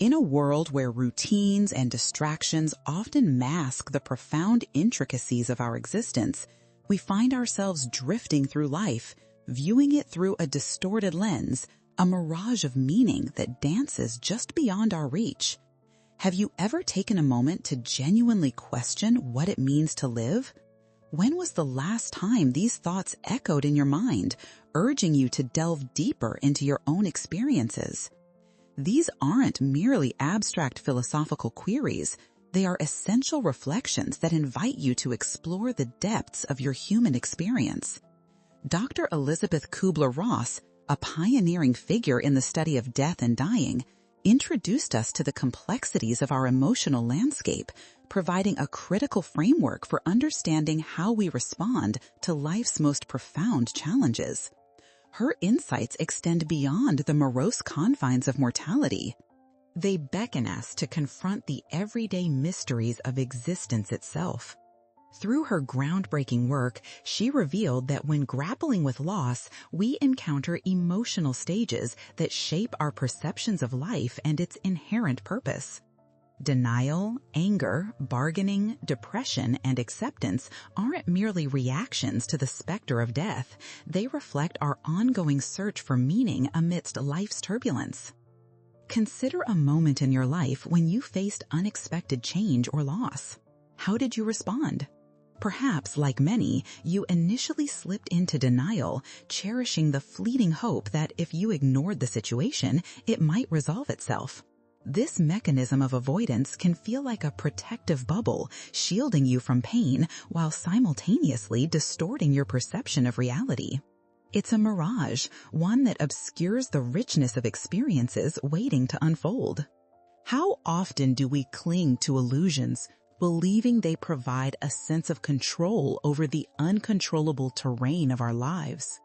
In a world where routines and distractions often mask the profound intricacies of our existence, we find ourselves drifting through life, viewing it through a distorted lens, a mirage of meaning that dances just beyond our reach. Have you ever taken a moment to genuinely question what it means to live? When was the last time these thoughts echoed in your mind, urging you to delve deeper into your own experiences? These aren't merely abstract philosophical queries. They are essential reflections that invite you to explore the depths of your human experience. Dr. Elisabeth Kübler-Ross, a pioneering figure in the study of death and dying, introduced us to the complexities of our emotional landscape, providing a critical framework for understanding how we respond to life's most profound challenges. Her insights extend beyond the morose confines of mortality. They beckon us to confront the everyday mysteries of existence itself. Through her groundbreaking work, she revealed that when grappling with loss, we encounter emotional stages that shape our perceptions of life and its inherent purpose. Denial, anger, bargaining, depression, and acceptance aren't merely reactions to the specter of death. They reflect our ongoing search for meaning amidst life's turbulence. Consider a moment in your life when you faced unexpected change or loss. How did you respond? Perhaps, like many, you initially slipped into denial, cherishing the fleeting hope that if you ignored the situation, it might resolve itself. This mechanism of avoidance can feel like a protective bubble, shielding you from pain while simultaneously distorting your perception of reality. It's a mirage, one that obscures the richness of experiences waiting to unfold. How often do we cling to illusions, believing they provide a sense of control over the uncontrollable terrain of our lives?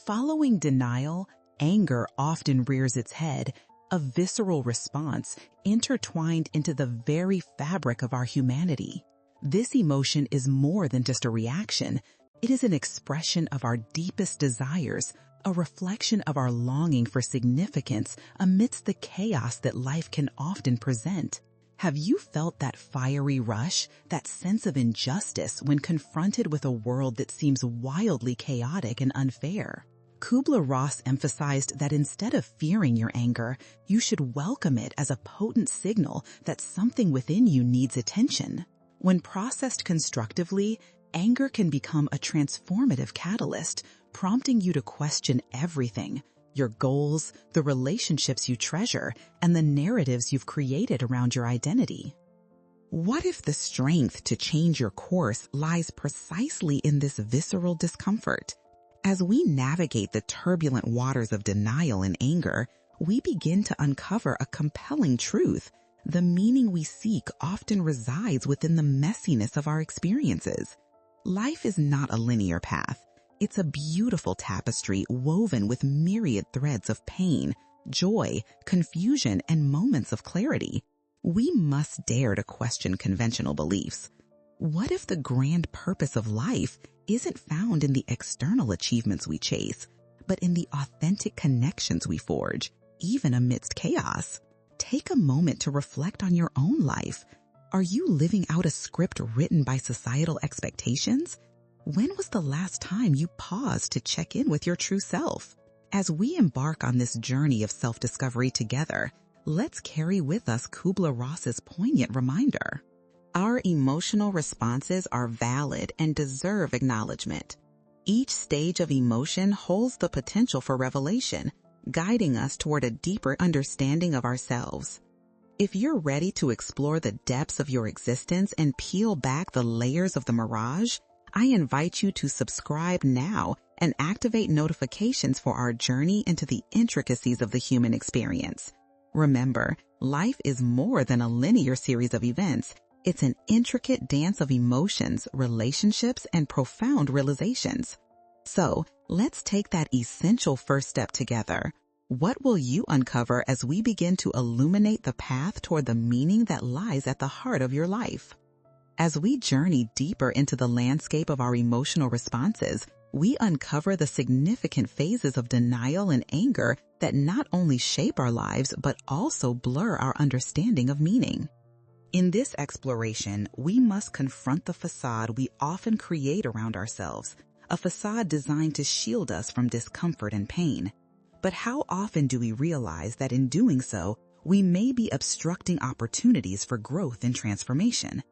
Following denial, anger often rears its head, a visceral response intertwined into the very fabric of our humanity. This emotion is more than just a reaction. It is an expression of our deepest desires, a reflection of our longing for significance amidst the chaos that life can often present. Have you felt that fiery rush, that sense of injustice when confronted with a world that seems wildly chaotic and unfair? Kübler-Ross emphasized that instead of fearing your anger, you should welcome it as a potent signal that something within you needs attention. When processed constructively, anger can become a transformative catalyst, prompting you to question everything: your goals, the relationships you treasure, and the narratives you've created around your identity. What if the strength to change your course lies precisely in this visceral discomfort? As we navigate the turbulent waters of denial and anger, we begin to uncover a compelling truth. The meaning we seek often resides within the messiness of our experiences. Life is not a linear path. It's a beautiful tapestry woven with myriad threads of pain, joy, confusion, and moments of clarity. We must dare to question conventional beliefs. What if the grand purpose of life isn't found in the external achievements we chase, but in the authentic connections we forge, even amidst chaos? Take a moment to reflect on your own life. Are you living out a script written by societal expectations? When was the last time you paused to check in with your true self? As we embark on this journey of self-discovery together, let's carry with us Kübler-Ross's poignant reminder. Our emotional responses are valid and deserve acknowledgement. Each stage of emotion holds the potential for revelation, guiding us toward a deeper understanding of ourselves. If you're ready to explore the depths of your existence and peel back the layers of the mirage, I invite you to subscribe now and activate notifications for our journey into the intricacies of the human experience. Remember, life is more than a linear series of events. It's an intricate dance of emotions, relationships, and profound realizations. So, let's take that essential first step together. What will you uncover as we begin to illuminate the path toward the meaning that lies at the heart of your life? As we journey deeper into the landscape of our emotional responses, we uncover the significant phases of denial and anger that not only shape our lives but also blur our understanding of meaning. In this exploration, we must confront the facade we often create around ourselves, a facade designed to shield us from discomfort and pain. But how often do we realize that in doing so, we may be obstructing opportunities for growth and transformation?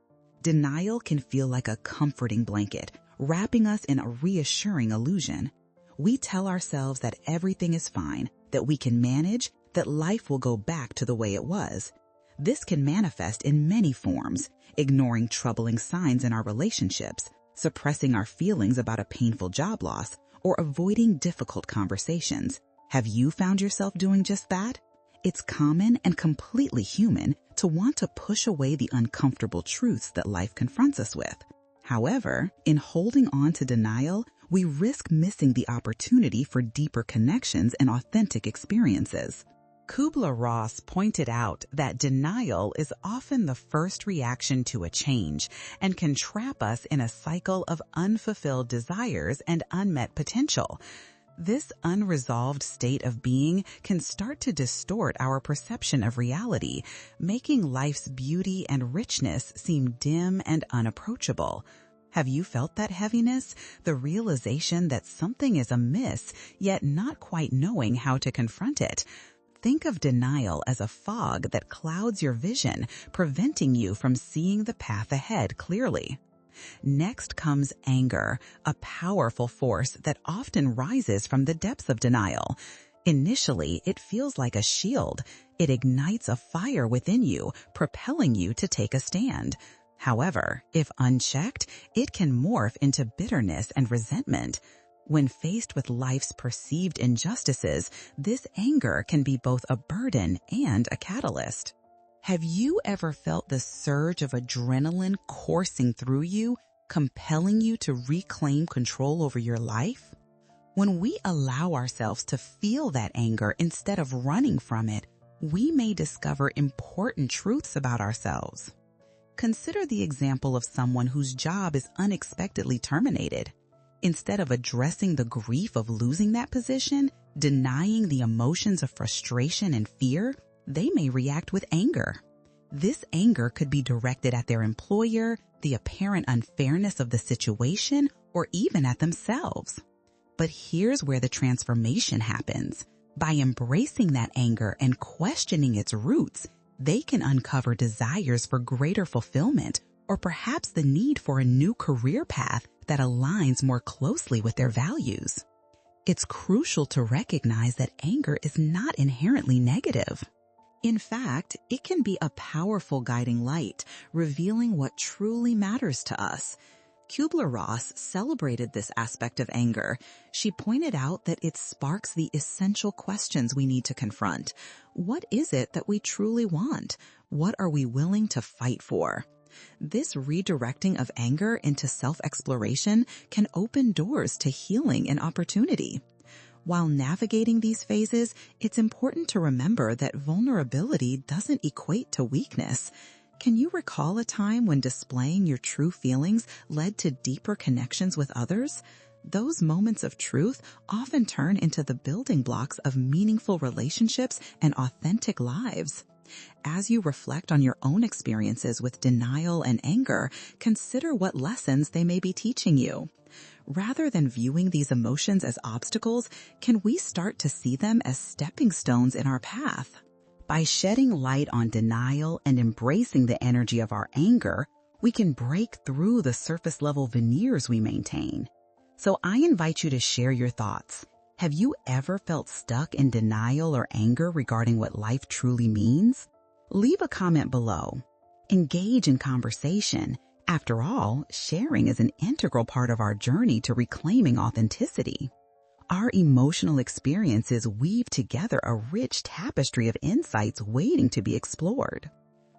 Denial can feel like a comforting blanket, wrapping us in a reassuring illusion. We tell ourselves that everything is fine, that we can manage, that life will go back to the way it was. This can manifest in many forms, ignoring troubling signs in our relationships, suppressing our feelings about a painful job loss, or avoiding difficult conversations. Have you found yourself doing just that? It's common and completely human to want to push away the uncomfortable truths that life confronts us with. However, in holding on to denial, we risk missing the opportunity for deeper connections and authentic experiences. Kübler-Ross pointed out that denial is often the first reaction to a change and can trap us in a cycle of unfulfilled desires and unmet potential. This unresolved state of being can start to distort our perception of reality, making life's beauty and richness seem dim and unapproachable. Have you felt that heaviness, the realization that something is amiss, yet not quite knowing how to confront it? Think of denial as a fog that clouds your vision, preventing you from seeing the path ahead clearly. Next comes anger, a powerful force that often rises from the depths of denial. Initially, it feels like a shield. It ignites a fire within you, propelling you to take a stand. However, if unchecked, it can morph into bitterness and resentment. When faced with life's perceived injustices, this anger can be both a burden and a catalyst. Have you ever felt the surge of adrenaline coursing through you, compelling you to reclaim control over your life? When we allow ourselves to feel that anger instead of running from it, we may discover important truths about ourselves. Consider the example of someone whose job is unexpectedly terminated. Instead of addressing the grief of losing that position, denying the emotions of frustration and fear, they may react with anger. This anger could be directed at their employer, the apparent unfairness of the situation, or even at themselves. But here's where the transformation happens. By embracing that anger and questioning its roots, they can uncover desires for greater fulfillment, or perhaps the need for a new career path that aligns more closely with their values. It's crucial to recognize that anger is not inherently negative. In fact, it can be a powerful guiding light, revealing what truly matters to us. Kübler-Ross celebrated this aspect of anger. She pointed out that it sparks the essential questions we need to confront. What is it that we truly want? What are we willing to fight for? This redirecting of anger into self-exploration can open doors to healing and opportunity. While navigating these phases, it's important to remember that vulnerability doesn't equate to weakness. Can you recall a time when displaying your true feelings led to deeper connections with others? Those moments of truth often turn into the building blocks of meaningful relationships and authentic lives. As you reflect on your own experiences with denial and anger, consider what lessons they may be teaching you. Rather than viewing these emotions as obstacles, can we start to see them as stepping stones in our path? By shedding light on denial and embracing the energy of our anger, we can break through the surface-level veneers we maintain. So I invite you to share your thoughts. Have you ever felt stuck in denial or anger regarding what life truly means? Leave a comment below. Engage in conversation. After all, sharing is an integral part of our journey to reclaiming authenticity. Our emotional experiences weave together a rich tapestry of insights waiting to be explored.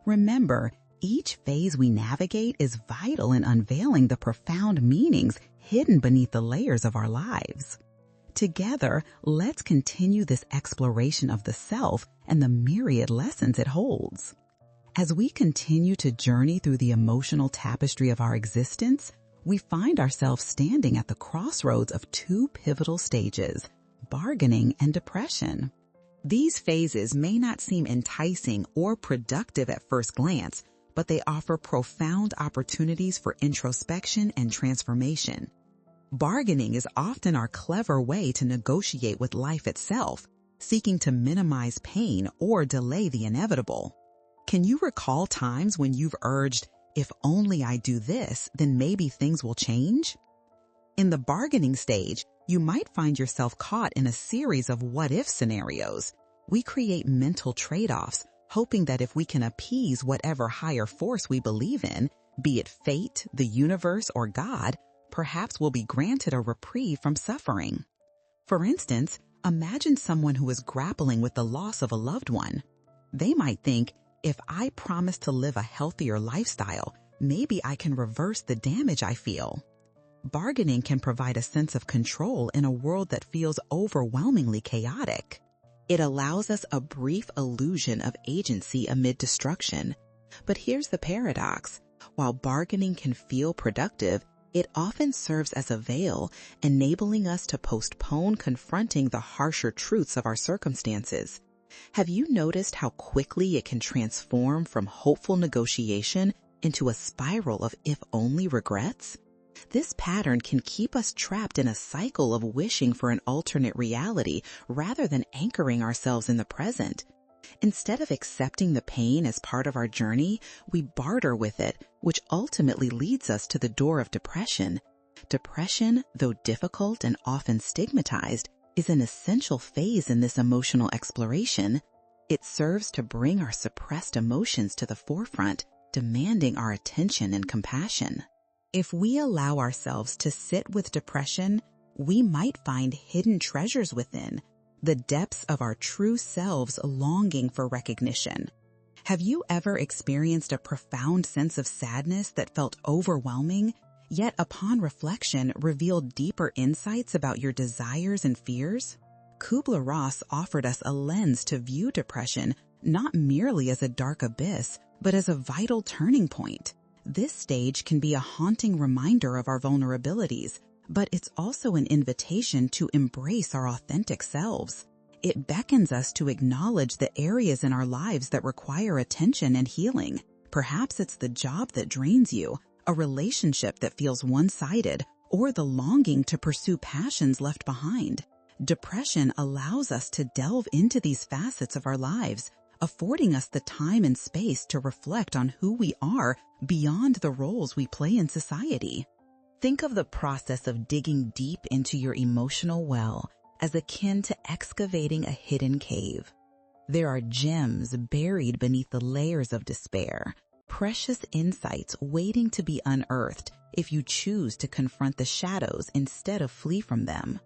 Remember, each phase we navigate is vital in unveiling the profound meanings hidden beneath the layers of our lives. Together, let's continue this exploration of the self and the myriad lessons it holds. As we continue to journey through the emotional tapestry of our existence, we find ourselves standing at the crossroads of two pivotal stages, bargaining and depression. These phases may not seem enticing or productive at first glance, but they offer profound opportunities for introspection and transformation. Bargaining is often our clever way to negotiate with life itself, seeking to minimize pain or delay the inevitable. Can you recall times when you've urged, "If only I do this, then maybe things will change"? In the bargaining stage, you might find yourself caught in a series of what-if scenarios. We create mental trade-offs, hoping that if we can appease whatever higher force we believe in, be it fate, the universe, or God, perhaps we'll be granted a reprieve from suffering. For instance, imagine someone who is grappling with the loss of a loved one. They might think, "If I promise to live a healthier lifestyle, maybe I can reverse the damage I feel." Bargaining can provide a sense of control in a world that feels overwhelmingly chaotic. It allows us a brief illusion of agency amid destruction. But here's the paradox. While bargaining can feel productive, it often serves as a veil, enabling us to postpone confronting the harsher truths of our circumstances. Have you noticed how quickly it can transform from hopeful negotiation into a spiral of if-only regrets? This pattern can keep us trapped in a cycle of wishing for an alternate reality rather than anchoring ourselves in the present. Instead of accepting the pain as part of our journey, we barter with it, which ultimately leads us to the door of depression. Depression, though difficult and often stigmatized, is an essential phase in this emotional exploration. It serves to bring our suppressed emotions to the forefront, demanding our attention and compassion. If we allow ourselves to sit with depression, we might find hidden treasures within, the depths of our true selves longing for recognition. Have you ever experienced a profound sense of sadness that felt overwhelming, yet upon reflection revealed deeper insights about your desires and fears? Kübler-Ross offered us a lens to view depression not merely as a dark abyss, but as a vital turning point. This stage can be a haunting reminder of our vulnerabilities, but it's also an invitation to embrace our authentic selves. It beckons us to acknowledge the areas in our lives that require attention and healing. Perhaps it's the job that drains you, a relationship that feels one-sided, or the longing to pursue passions left behind. Depression allows us to delve into these facets of our lives, affording us the time and space to reflect on who we are beyond the roles we play in society. Think of the process of digging deep into your emotional well as akin to excavating a hidden cave. There are gems buried beneath the layers of despair, precious insights waiting to be unearthed if you choose to confront the shadows instead of flee from them.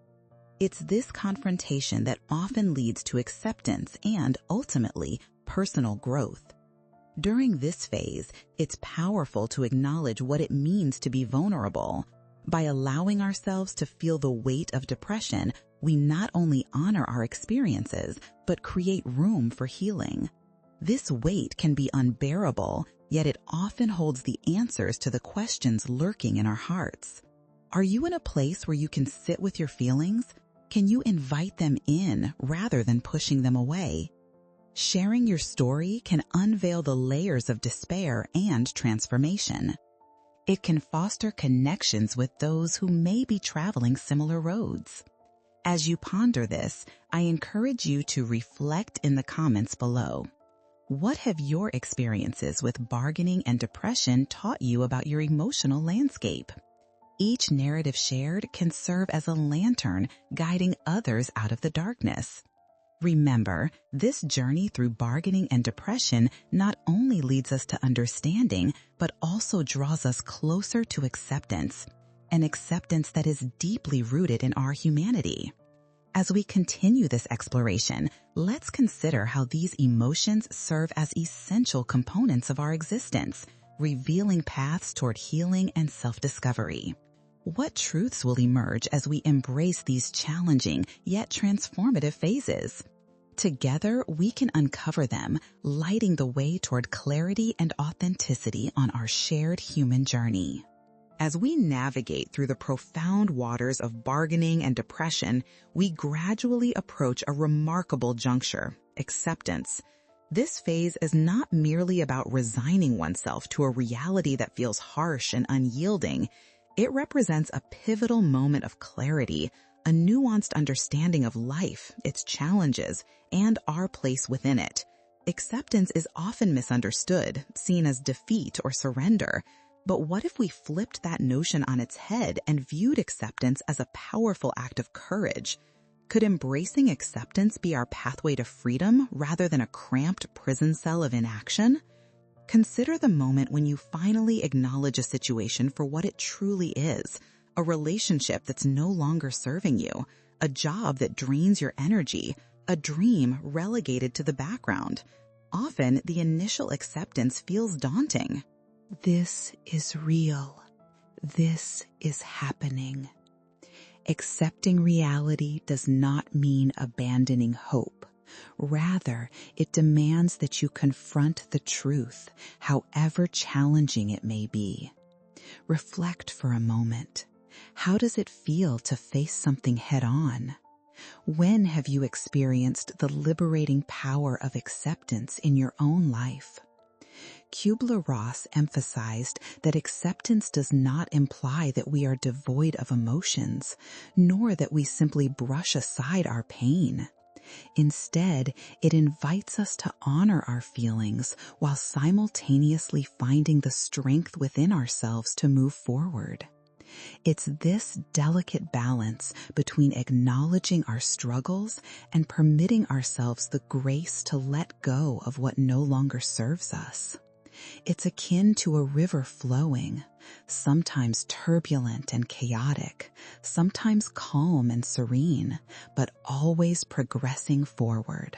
It's this confrontation that often leads to acceptance and, ultimately, personal growth. During this phase, it's powerful to acknowledge what it means to be vulnerable. By allowing ourselves to feel the weight of depression, we not only honor our experiences, but create room for healing. This weight can be unbearable, yet it often holds the answers to the questions lurking in our hearts. Are you in a place where you can sit with your feelings? Can you invite them in rather than pushing them away? Sharing your story can unveil the layers of despair and transformation. It can foster connections with those who may be traveling similar roads. As you ponder this, I encourage you to reflect in the comments below. What have your experiences with bargaining and depression taught you about your emotional landscape? Each narrative shared can serve as a lantern guiding others out of the darkness. Remember, this journey through bargaining and depression not only leads us to understanding, but also draws us closer to acceptance, an acceptance that is deeply rooted in our humanity. As we continue this exploration, let's consider how these emotions serve as essential components of our existence, revealing paths toward healing and self-discovery. What truths will emerge as we embrace these challenging yet transformative phases? Together, we can uncover them, lighting the way toward clarity and authenticity on our shared human journey. As we navigate through the profound waters of bargaining and depression, we gradually approach a remarkable juncture: acceptance. This phase is not merely about resigning oneself to a reality that feels harsh and unyielding. It represents a pivotal moment of clarity, a nuanced understanding of life, its challenges, and our place within it. Acceptance is often misunderstood, seen as defeat or surrender. But what if we flipped that notion on its head and viewed acceptance as a powerful act of courage? Could embracing acceptance be our pathway to freedom rather than a cramped prison cell of inaction? Consider the moment when you finally acknowledge a situation for what it truly is: a relationship that's no longer serving you, a job that drains your energy, a dream relegated to the background. Often, the initial acceptance feels daunting. This is real. This is happening. Accepting reality does not mean abandoning hope. Rather, it demands that you confront the truth, however challenging it may be. Reflect for a moment. How does it feel to face something head-on? When have you experienced the liberating power of acceptance in your own life? Kübler-Ross emphasized that acceptance does not imply that we are devoid of emotions, nor that we simply brush aside our pain. Instead, it invites us to honor our feelings while simultaneously finding the strength within ourselves to move forward. It's this delicate balance between acknowledging our struggles and permitting ourselves the grace to let go of what no longer serves us. It's akin to a river flowing, sometimes turbulent and chaotic, sometimes calm and serene, but always progressing forward.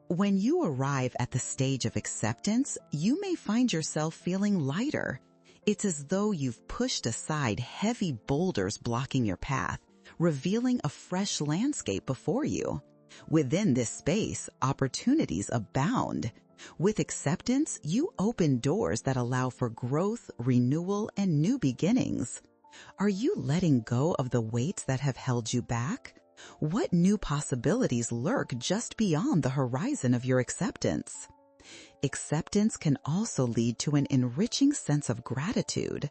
When you arrive at the stage of acceptance, you may find yourself feeling lighter. It's as though you've pushed aside heavy boulders blocking your path, revealing a fresh landscape before you. Within this space, opportunities abound. With acceptance, you open doors that allow for growth, renewal, and new beginnings. Are you letting go of the weights that have held you back? What new possibilities lurk just beyond the horizon of your acceptance? Acceptance can also lead to an enriching sense of gratitude.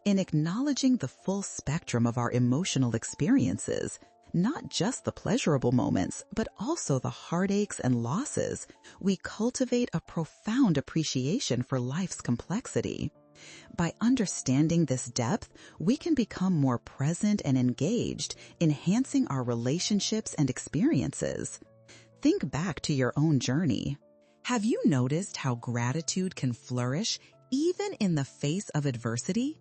In acknowledging the full spectrum of our emotional experiences, not just the pleasurable moments, but also the heartaches and losses, we cultivate a profound appreciation for life's complexity. By understanding this depth, we can become more present and engaged, enhancing our relationships and experiences. Think back to your own journey. Have you noticed how gratitude can flourish even in the face of adversity?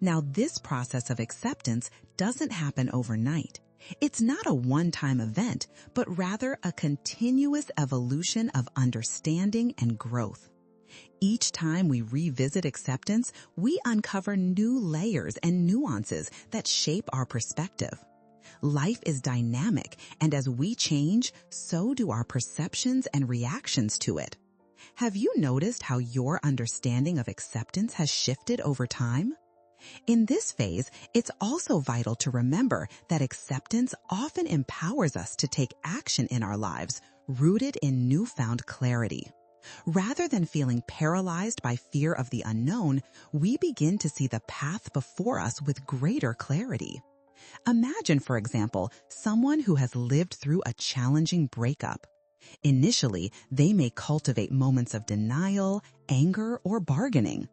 Now, this process of acceptance doesn't happen overnight. It's not a one-time event, but rather a continuous evolution of understanding and growth. Each time we revisit acceptance, we uncover new layers and nuances that shape our perspective. Life is dynamic, and as we change, so do our perceptions and reactions to it. Have you noticed how your understanding of acceptance has shifted over time? In this phase, it's also vital to remember that acceptance often empowers us to take action in our lives, rooted in newfound clarity. Rather than feeling paralyzed by fear of the unknown, we begin to see the path before us with greater clarity. Imagine, for example, someone who has lived through a challenging breakup. Initially, they may cultivate moments of denial, anger, or bargaining.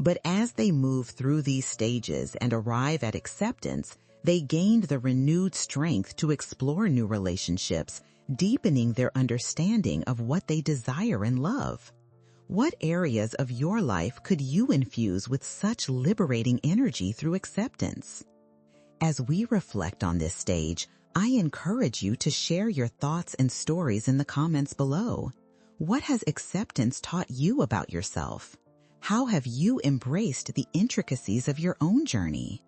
But as they move through these stages and arrive at acceptance, they gained the renewed strength to explore new relationships, deepening their understanding of what they desire in love. What areas of your life could you infuse with such liberating energy through acceptance? As we reflect on this stage, I encourage you to share your thoughts and stories in the comments below. What has acceptance taught you about yourself? How have you embraced the intricacies of your own journey?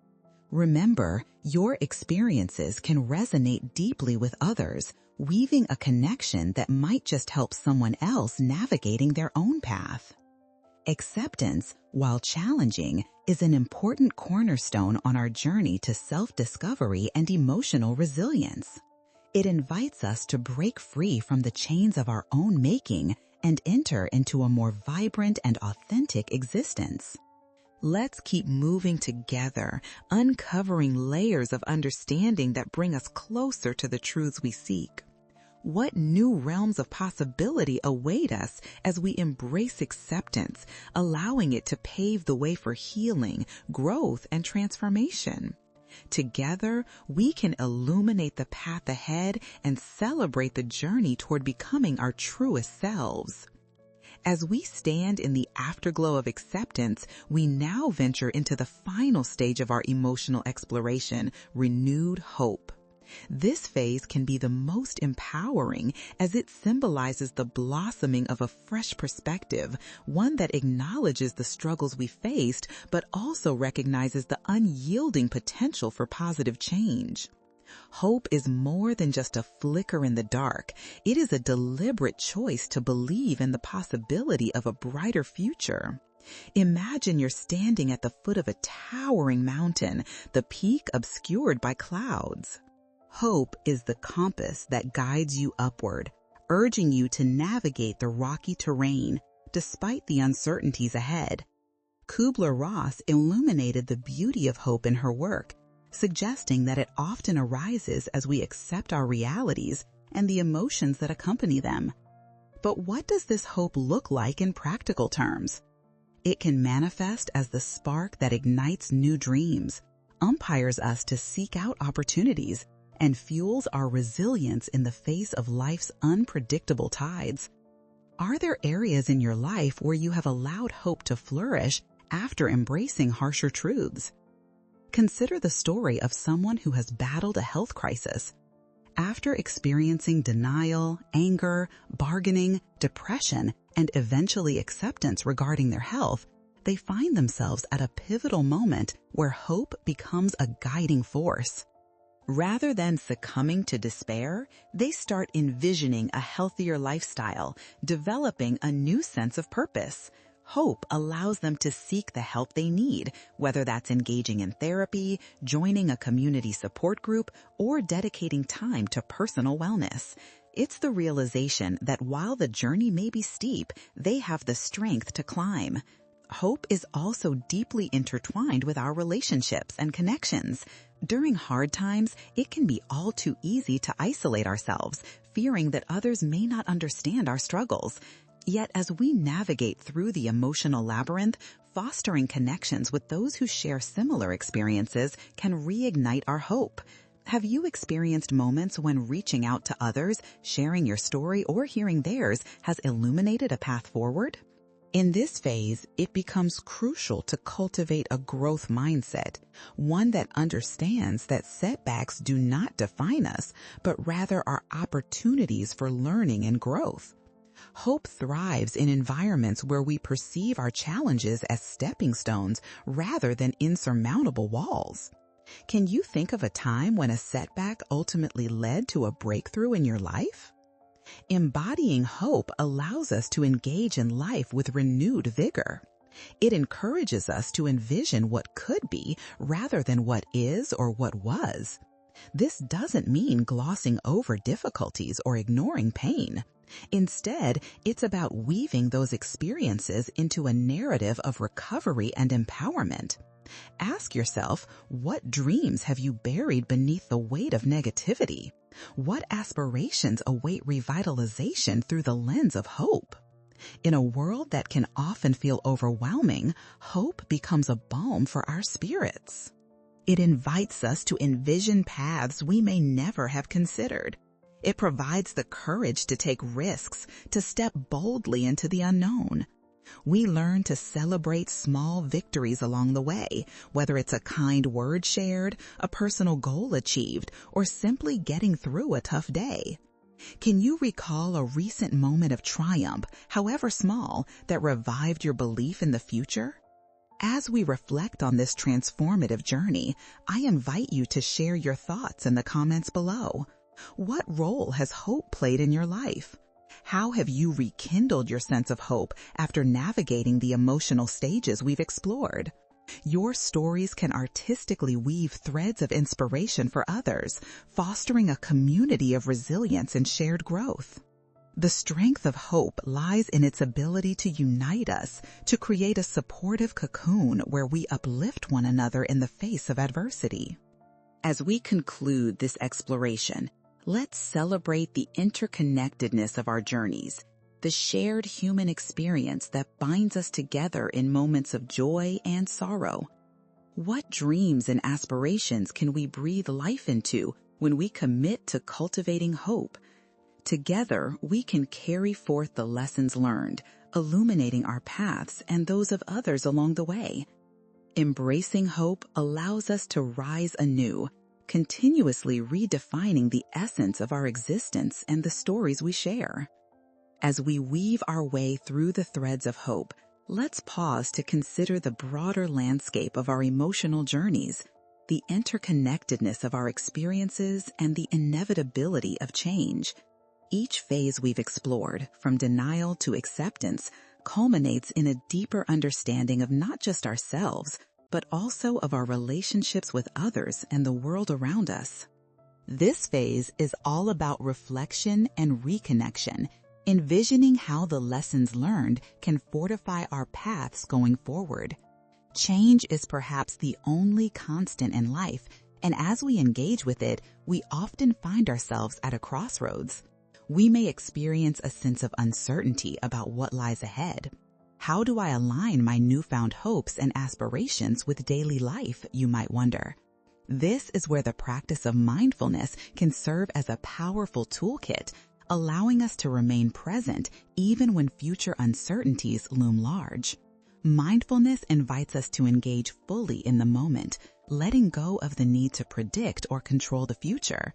Remember, your experiences can resonate deeply with others, weaving a connection that might just help someone else navigating their own path. Acceptance, while challenging, is an important cornerstone on our journey to self-discovery and emotional resilience. It invites us to break free from the chains of our own making and enter into a more vibrant and authentic existence. Let's keep moving together, uncovering layers of understanding that bring us closer to the truths we seek. What new realms of possibility await us as we embrace acceptance, allowing it to pave the way for healing, growth, and transformation? Together, we can illuminate the path ahead and celebrate the journey toward becoming our truest selves. As we stand in the afterglow of acceptance, we now venture into the final stage of our emotional exploration, renewed hope. This phase can be the most empowering as it symbolizes the blossoming of a fresh perspective, one that acknowledges the struggles we faced, but also recognizes the unyielding potential for positive change. Hope is more than just a flicker in the dark. It is a deliberate choice to believe in the possibility of a brighter future. Imagine you're standing at the foot of a towering mountain, the peak obscured by clouds. Hope is the compass that guides you upward, urging you to navigate the rocky terrain despite the uncertainties ahead. Kübler-Ross illuminated the beauty of hope in her work, suggesting that it often arises as we accept our realities and the emotions that accompany them. But what does this hope look like in practical terms? It can manifest as the spark that ignites new dreams, umpires us to seek out opportunities, and fuels our resilience in the face of life's unpredictable tides. Are there areas in your life where you have allowed hope to flourish after embracing harsher truths? Consider the story of someone who has battled a health crisis. After experiencing denial, anger, bargaining, depression, and eventually acceptance regarding their health, they find themselves at a pivotal moment where hope becomes a guiding force. Rather than succumbing to despair, they start envisioning a healthier lifestyle, developing a new sense of purpose. Hope allows them to seek the help they need, whether that's engaging in therapy, joining a community support group, or dedicating time to personal wellness. It's the realization that while the journey may be steep, they have the strength to climb. Hope is also deeply intertwined with our relationships and connections. During hard times, it can be all too easy to isolate ourselves, fearing that others may not understand our struggles. Yet as we navigate through the emotional labyrinth, fostering connections with those who share similar experiences can reignite our hope. Have you experienced moments when reaching out to others, sharing your story, or hearing theirs has illuminated a path forward? In this phase, it becomes crucial to cultivate a growth mindset, one that understands that setbacks do not define us, but rather are opportunities for learning and growth. Hope thrives in environments where we perceive our challenges as stepping stones rather than insurmountable walls. Can you think of a time when a setback ultimately led to a breakthrough in your life? Embodying hope allows us to engage in life with renewed vigor. It encourages us to envision what could be rather than what is or what was. This doesn't mean glossing over difficulties or ignoring pain. Instead, it's about weaving those experiences into a narrative of recovery and empowerment. Ask yourself, what dreams have you buried beneath the weight of negativity? What aspirations await revitalization through the lens of hope? In a world that can often feel overwhelming, hope becomes a balm for our spirits. It invites us to envision paths we may never have considered. It provides the courage to take risks, to step boldly into the unknown. We learn to celebrate small victories along the way, whether it's a kind word shared, a personal goal achieved, or simply getting through a tough day. Can you recall a recent moment of triumph, however small, that revived your belief in the future? As we reflect on this transformative journey, I invite you to share your thoughts in the comments below. What role has hope played in your life? How have you rekindled your sense of hope after navigating the emotional stages we've explored? Your stories can artistically weave threads of inspiration for others, fostering a community of resilience and shared growth. The strength of hope lies in its ability to unite us, to create a supportive cocoon where we uplift one another in the face of adversity. As we conclude this exploration, let's celebrate the interconnectedness of our journeys, the shared human experience that binds us together in moments of joy and sorrow. What dreams and aspirations can we breathe life into when we commit to cultivating hope? Together, we can carry forth the lessons learned, illuminating our paths and those of others along the way. Embracing hope allows us to rise anew, continuously redefining the essence of our existence and the stories we share. As we weave our way through the threads of hope, let's pause to consider the broader landscape of our emotional journeys, the interconnectedness of our experiences, and the inevitability of change. Each phase we've explored, from denial to acceptance, culminates in a deeper understanding of not just ourselves, but also of our relationships with others and the world around us. This phase is all about reflection and reconnection, envisioning how the lessons learned can fortify our paths going forward. Change is perhaps the only constant in life, and as we engage with it, we often find ourselves at a crossroads. We may experience a sense of uncertainty about what lies ahead. How do I align my newfound hopes and aspirations with daily life, you might wonder? This is where the practice of mindfulness can serve as a powerful toolkit, allowing us to remain present even when future uncertainties loom large. Mindfulness invites us to engage fully in the moment, letting go of the need to predict or control the future.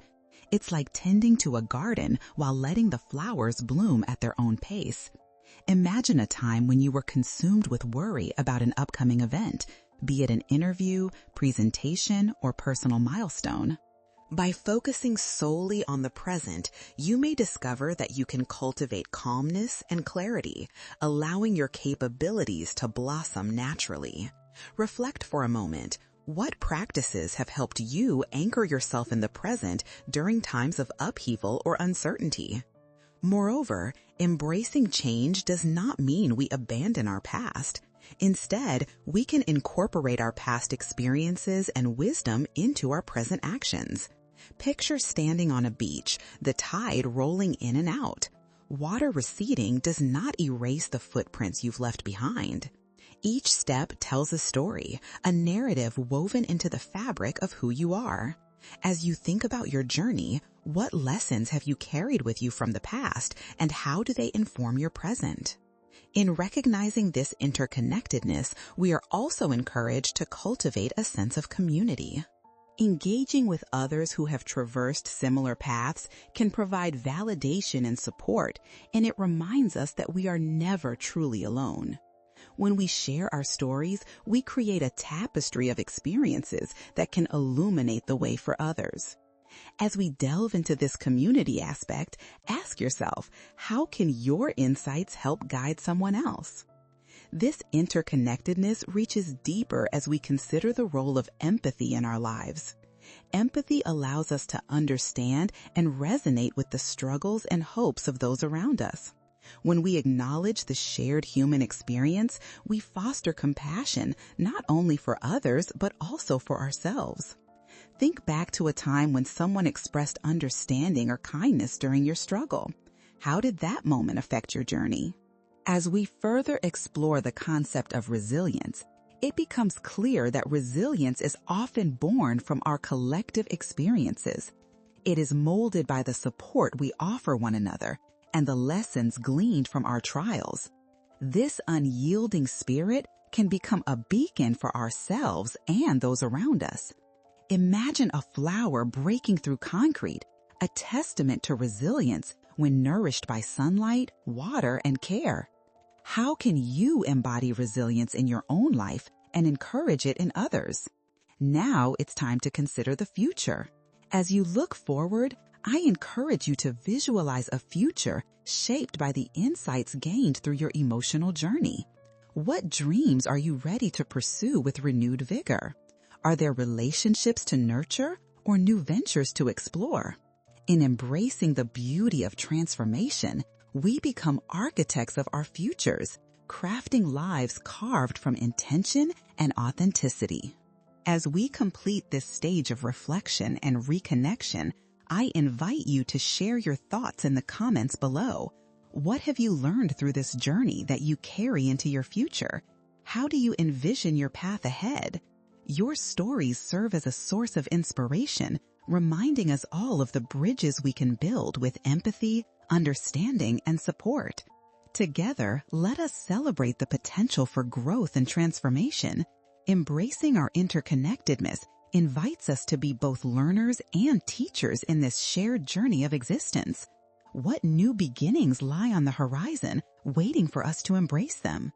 It's like tending to a garden while letting the flowers bloom at their own pace. Imagine a time when you were consumed with worry about an upcoming event, be it an interview, presentation, or personal milestone. By focusing solely on the present, you may discover that you can cultivate calmness and clarity, allowing your capabilities to blossom naturally. Reflect for a moment. What practices have helped you anchor yourself in the present during times of upheaval or uncertainty? Moreover, embracing change does not mean we abandon our past. Instead, we can incorporate our past experiences and wisdom into our present actions. Picture standing on a beach, the tide rolling in and out. Water receding does not erase the footprints you've left behind. Each step tells a story, a narrative woven into the fabric of who you are. As you think about your journey, what lessons have you carried with you from the past, and how do they inform your present? In recognizing this interconnectedness, we are also encouraged to cultivate a sense of community. Engaging with others who have traversed similar paths can provide validation and support, and it reminds us that we are never truly alone. When we share our stories, we create a tapestry of experiences that can illuminate the way for others. As we delve into this community aspect, ask yourself, how can your insights help guide someone else? This interconnectedness reaches deeper as we consider the role of empathy in our lives. Empathy allows us to understand and resonate with the struggles and hopes of those around us. When we acknowledge the shared human experience, we foster compassion not only for others, but also for ourselves. Think back to a time when someone expressed understanding or kindness during your struggle. How did that moment affect your journey? As we further explore the concept of resilience, it becomes clear that resilience is often born from our collective experiences. It is molded by the support we offer one another and the lessons gleaned from our trials. This unyielding spirit can become a beacon for ourselves and those around us. Imagine a flower breaking through concrete, a testament to resilience when nourished by sunlight, water, and care. How can you embody resilience in your own life and encourage it in others? Now it's time to consider the future. As you look forward, I encourage you to visualize a future shaped by the insights gained through your emotional journey. What dreams are you ready to pursue with renewed vigor? Are there relationships to nurture or new ventures to explore? In embracing the beauty of transformation, we become architects of our futures, crafting lives carved from intention and authenticity. As we complete this stage of reflection and reconnection, I invite you to share your thoughts in the comments below. What have you learned through this journey that you carry into your future? How do you envision your path ahead? Your stories serve as a source of inspiration, reminding us all of the bridges we can build with empathy, understanding, and support. Together, let us celebrate the potential for growth and transformation. Embracing our interconnectedness invites us to be both learners and teachers in this shared journey of existence. What new beginnings lie on the horizon, waiting for us to embrace them?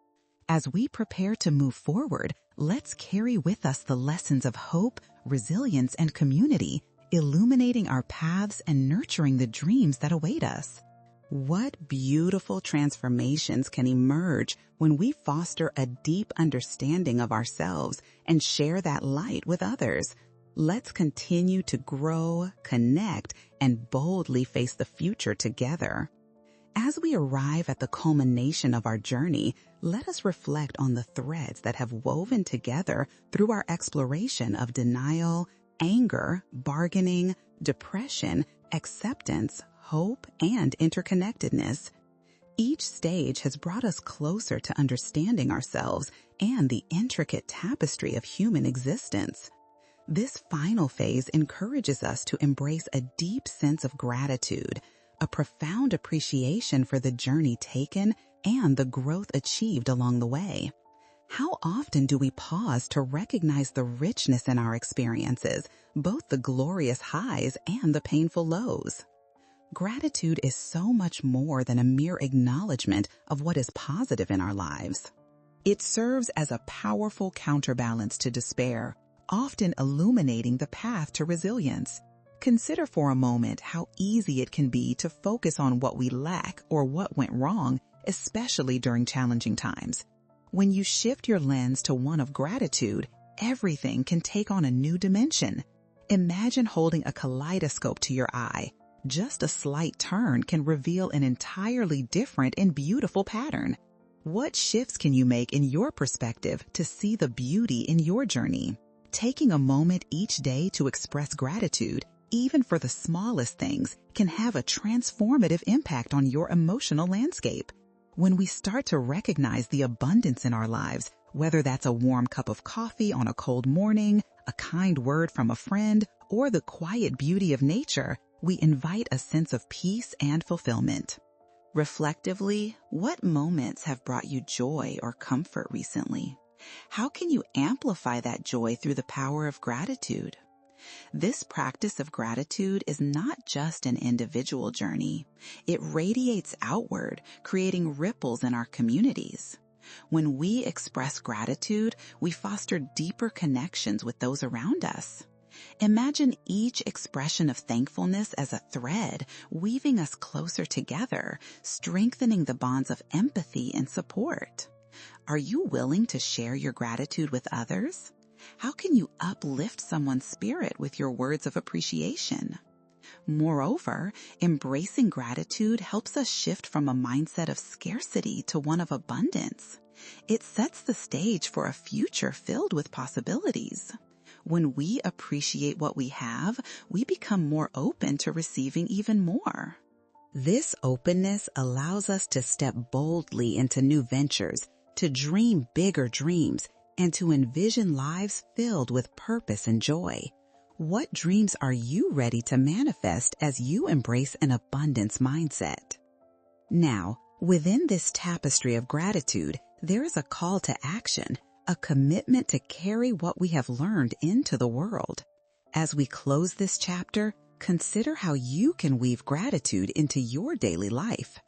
As we prepare to move forward, let's carry with us the lessons of hope, resilience, and community, illuminating our paths and nurturing the dreams that await us. What beautiful transformations can emerge when we foster a deep understanding of ourselves and share that light with others. Let's continue to grow, connect, and boldly face the future together. As we arrive at the culmination of our journey, let us reflect on the threads that have woven together through our exploration of denial, anger, bargaining, depression, acceptance, hope, and interconnectedness. Each stage has brought us closer to understanding ourselves and the intricate tapestry of human existence. This final phase encourages us to embrace a deep sense of gratitude, a profound appreciation for the journey taken and the growth achieved along the way. How often do we pause to recognize the richness in our experiences, both the glorious highs and the painful lows? Gratitude is so much more than a mere acknowledgement of what is positive in our lives. It serves as a powerful counterbalance to despair, often illuminating the path to resilience. Consider for a moment how easy it can be to focus on what we lack or what went wrong, especially during challenging times. When you shift your lens to one of gratitude, everything can take on a new dimension. Imagine holding a kaleidoscope to your eye. Just a slight turn can reveal an entirely different and beautiful pattern. What shifts can you make in your perspective to see the beauty in your journey? Taking a moment each day to express gratitude, even for the smallest things, can have a transformative impact on your emotional landscape. When we start to recognize the abundance in our lives, whether that's a warm cup of coffee on a cold morning, a kind word from a friend, or the quiet beauty of nature, we invite a sense of peace and fulfillment. Reflectively, what moments have brought you joy or comfort recently? How can you amplify that joy through the power of gratitude? This practice of gratitude is not just an individual journey. It radiates outward, creating ripples in our communities. When we express gratitude, we foster deeper connections with those around us. Imagine each expression of thankfulness as a thread, weaving us closer together, strengthening the bonds of empathy and support. Are you willing to share your gratitude with others? How can you uplift someone's spirit with your words of appreciation? Moreover, embracing gratitude helps us shift from a mindset of scarcity to one of abundance. It sets the stage for a future filled with possibilities. When we appreciate what we have, we become more open to receiving even more. This openness allows us to step boldly into new ventures, to dream bigger dreams, and to envision lives filled with purpose and joy. What dreams are you ready to manifest as you embrace an abundance mindset? Now, within this tapestry of gratitude, there is a call to action, a commitment to carry what we have learned into the world. As we close this chapter, consider how you can weave gratitude into your daily life.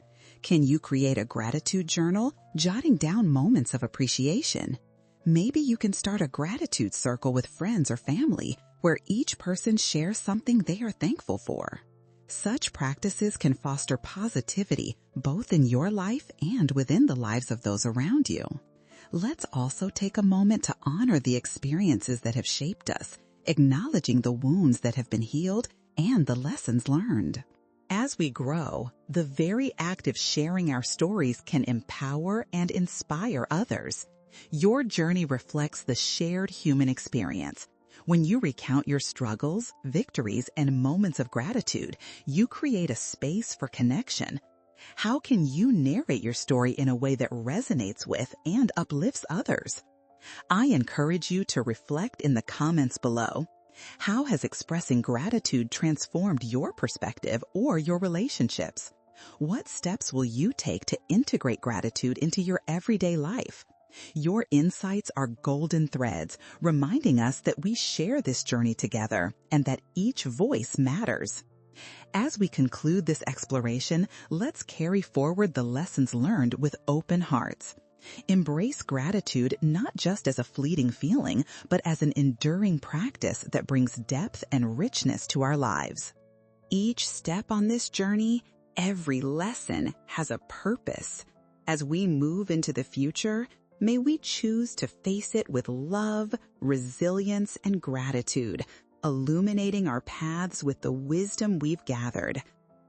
Can you create a gratitude journal, jotting down moments of appreciation? Maybe you can start a gratitude circle with friends or family, where each person shares something they are thankful for. Such practices can foster positivity both in your life and within the lives of those around you. Let's also take a moment to honor the experiences that have shaped us, acknowledging the wounds that have been healed and the lessons learned. As we grow, the very act of sharing our stories can empower and inspire others. Your journey reflects the shared human experience. When you recount your struggles, victories, and moments of gratitude, you create a space for connection. How can you narrate your story in a way that resonates with and uplifts others? I encourage you to reflect in the comments below. How has expressing gratitude transformed your perspective or your relationships? What steps will you take to integrate gratitude into your everyday life? Your insights are golden threads, reminding us that we share this journey together and that each voice matters. As we conclude this exploration, let's carry forward the lessons learned with open hearts. Embrace gratitude not just as a fleeting feeling, but as an enduring practice that brings depth and richness to our lives. Each step on this journey, every lesson, has a purpose. As we move into the future, may we choose to face it with love, resilience, and gratitude, illuminating our paths with the wisdom we've gathered.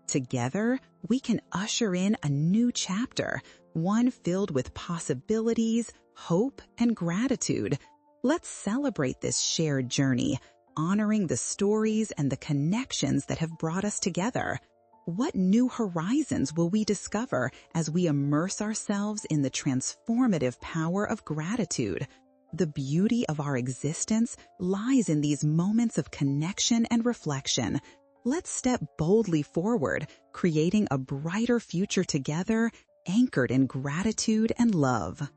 Together, we can usher in a new chapter, one filled with possibilities, hope, and gratitude. Let's celebrate this shared journey, honoring the stories and the connections that have brought us together. What new horizons will we discover as we immerse ourselves in the transformative power of gratitude? The beauty of our existence lies in these moments of connection and reflection. Let's step boldly forward, creating a brighter future together, anchored in gratitude and love.